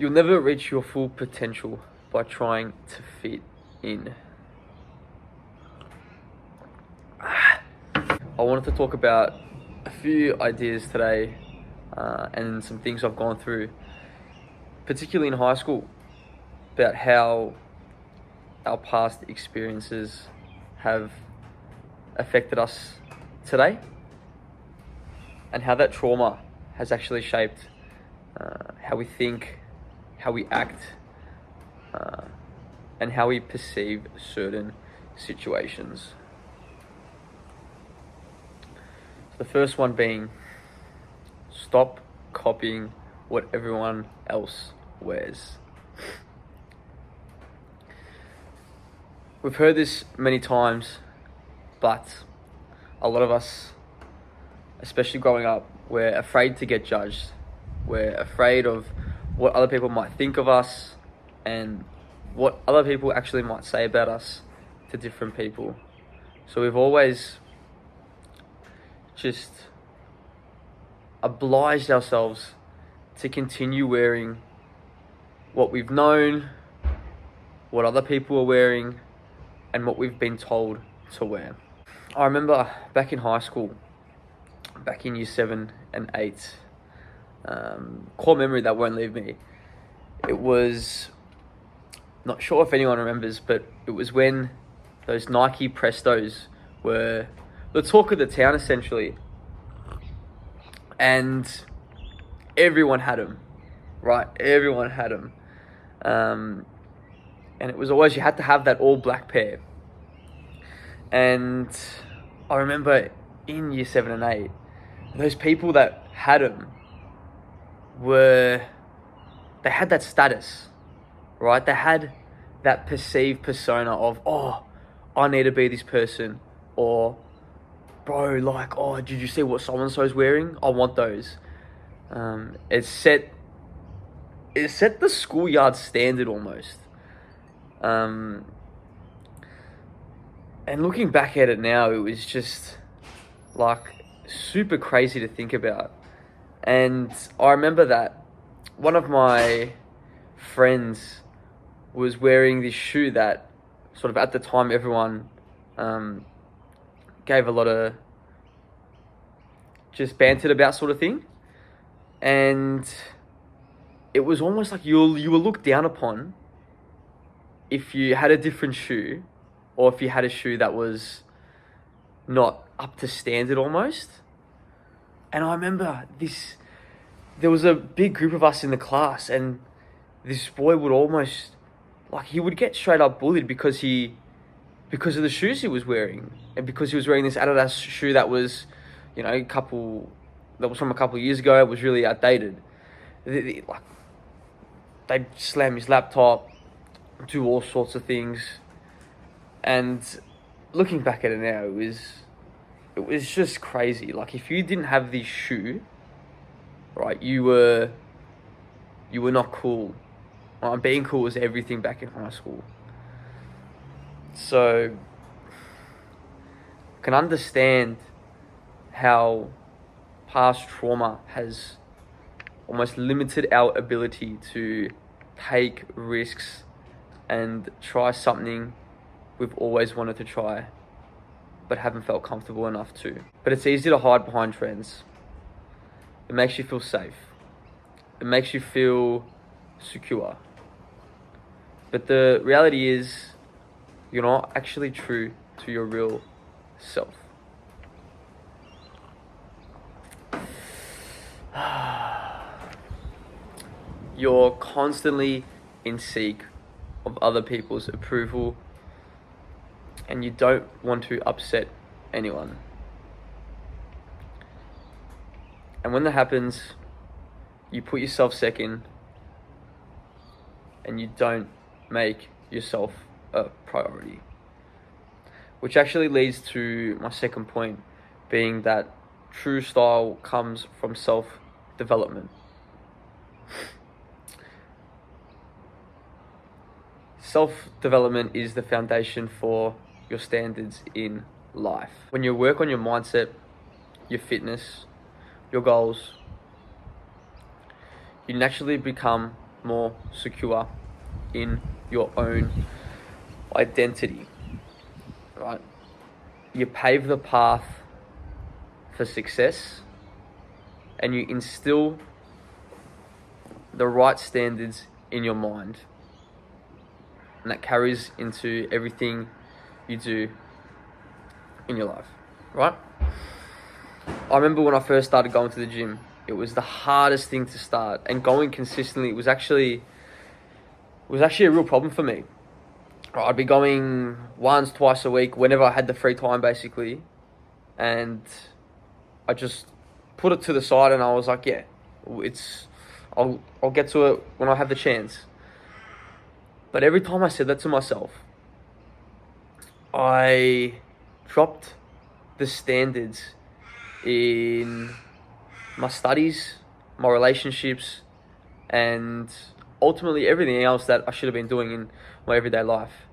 You'll never reach your full potential by trying to fit in. I wanted to talk about a few ideas today and some things I've gone through, particularly in high school, about how our past experiences have affected us today and how that trauma has actually shaped how we think, how we act, and how we perceive certain situations. So the first one being, stop copying what everyone else wears. We've heard this many times, but a lot of us, especially growing up, we're afraid to get judged. We're afraid of what other people might think of us and what other people actually might say about us to different people. So we've always just obliged ourselves to continue wearing what we've known, what other people are wearing, and what we've been told to wear. I remember back in high school, back in year 7 and 8, core memory that won't leave me. It was, not sure if anyone remembers, but it was when those Nike Prestos were the talk of the town, essentially. And everyone had them, right? Everyone had them. And it was always, you had to have that all black pair. And I remember in year 7 and 8, those people that had them they had that status, right? They had that perceived persona of, oh, I need to be this person. Or, bro, like, oh, did you see what so-and-so's wearing? I want those. It set the schoolyard standard almost. And looking back at it now, it was just like super crazy to think about. And I remember that one of my friends was wearing this shoe that sort of at the time everyone gave a lot of just bantered about sort of thing. And it was almost like you were looked down upon if you had a different shoe, or if you had a shoe that was not up to standard almost. And I remember there was a big group of us in the class, and this boy would almost, like, he would get straight up bullied because of the shoes he was wearing, and because he was wearing this Adidas shoe that was, that was from a couple of years ago. It was really outdated. They'd slam his laptop, do all sorts of things. And looking back at it now, it was just crazy. Like, if you didn't have this shoe, right, you were not cool. Being cool was everything back in high school. So I can understand how past trauma has almost limited our ability to take risks and try something we've always wanted to try but haven't felt comfortable enough to. But it's easy to hide behind trends. It makes you feel safe. It makes you feel secure. But the reality is, you're not actually true to your real self. You're constantly in seek of other people's approval, and you don't want to upset anyone. And when that happens, you put yourself second, and you don't make yourself a priority. Which actually leads to my second point, being that true style comes from self-development. Self-development is the foundation for your standards in life. When you work on your mindset, your fitness, your goals, you naturally become more secure in your own identity, right? You pave the path for success and you instill the right standards in your mind. And that carries into everything you do in your life, right? I remember when I first started going to the gym, it was the hardest thing to start, and going consistently was actually a real problem for me. I'd be going once, twice a week, whenever I had the free time, basically, and I just put it to the side, and I was like, yeah, I'll get to it when I have the chance. But every time I said that to myself, I dropped the standards in my studies, my relationships, and ultimately everything else that I should have been doing in my everyday life.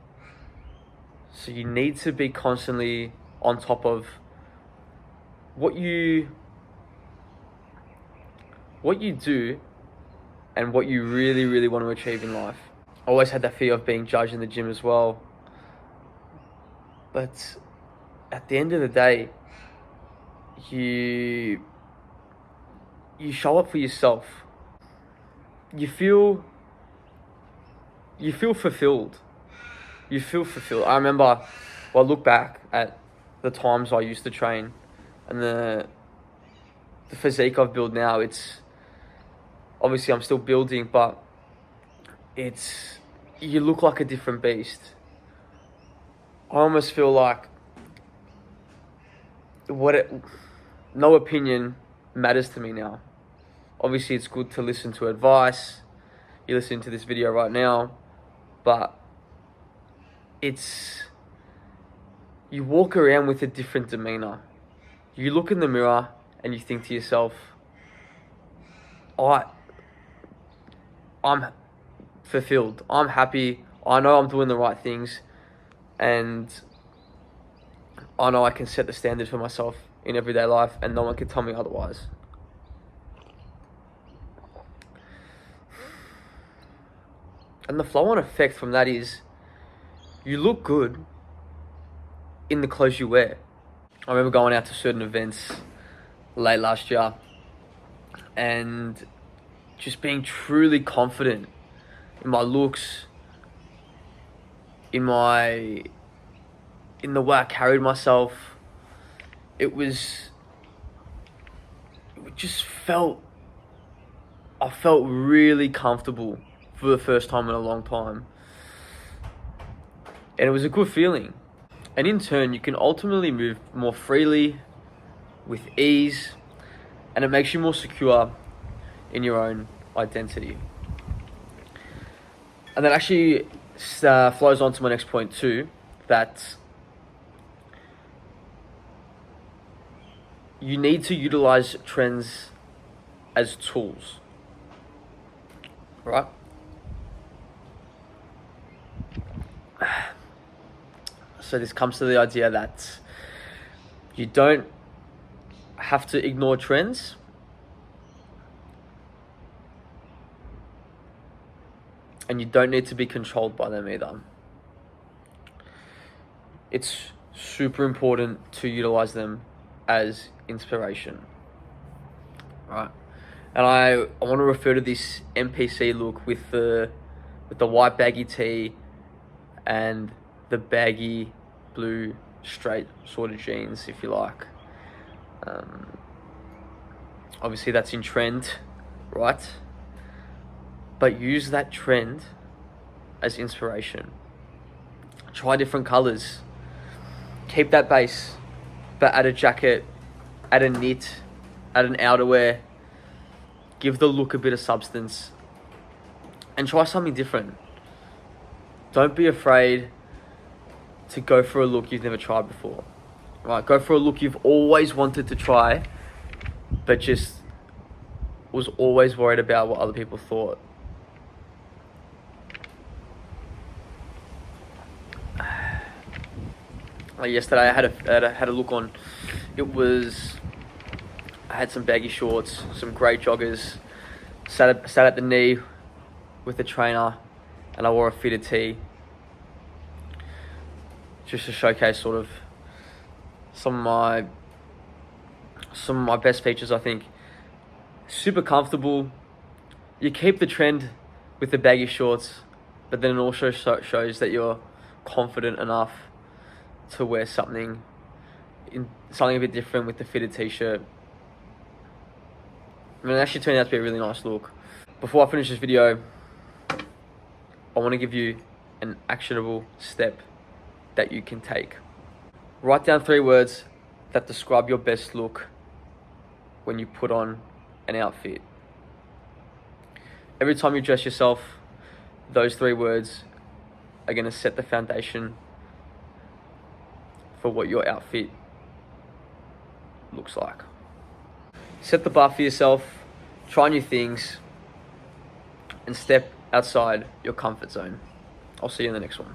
So you need to be constantly on top of what you do and what you really, really want to achieve in life. I always had that fear of being judged in the gym as well. But at the end of the day, you show up for yourself. You feel fulfilled. You feel fulfilled. I remember, I look back at the times I used to train and the physique I've built now. It's obviously I'm still building, but you look like a different beast. I almost feel like no opinion matters to me now. Obviously, it's good to listen to advice. You're listening to this video right now, but you walk around with a different demeanor. You look in the mirror and you think to yourself, I'm fulfilled. I'm happy. I know I'm doing the right things, and I know I can set the standard for myself in everyday life, and no one can tell me otherwise. And the flow-on effect from that is you look good in the clothes you wear. I remember going out to certain events late last year and just being truly confident in my looks, in the way I carried myself. I felt really comfortable for the first time in a long time. And it was a good feeling. And in turn, you can ultimately move more freely, with ease, and it makes you more secure in your own identity. And that actually flows on to my next point too, that you need to utilize trends as tools, right? So this comes to the idea that you don't have to ignore trends, and you don't need to be controlled by them either. It's super important to utilize them as inspiration, right? And I want to refer to this NPC look with the white baggy tee and the baggy blue straight sort of jeans, if you like. Obviously that's in trend, right? But use that trend as inspiration. Try different colors. Keep that base, but add a jacket, add a knit, add an outerwear. Give the look a bit of substance and try something different. Don't be afraid to go for a look you've never tried before. Right? Go for a look you've always wanted to try, but just was always worried about what other people thought. Like yesterday, I had a look on. I had some baggy shorts, some grey joggers, sat at the knee with a trainer and I wore a fitted tee just to showcase sort of some of my best features, I think. Super comfortable. You keep the trend with the baggy shorts, but then it also shows that you're confident enough to wear something a bit different with the fitted t-shirt. I mean, it actually turned out to be a really nice look. Before I finish this video, I want to give you an actionable step that you can take. Write down 3 words that describe your best look when you put on an outfit. Every time you dress yourself, those 3 words are going to set the foundation for what your outfit looks like. Set the bar for yourself, try new things, and step outside your comfort zone. I'll see you in the next one.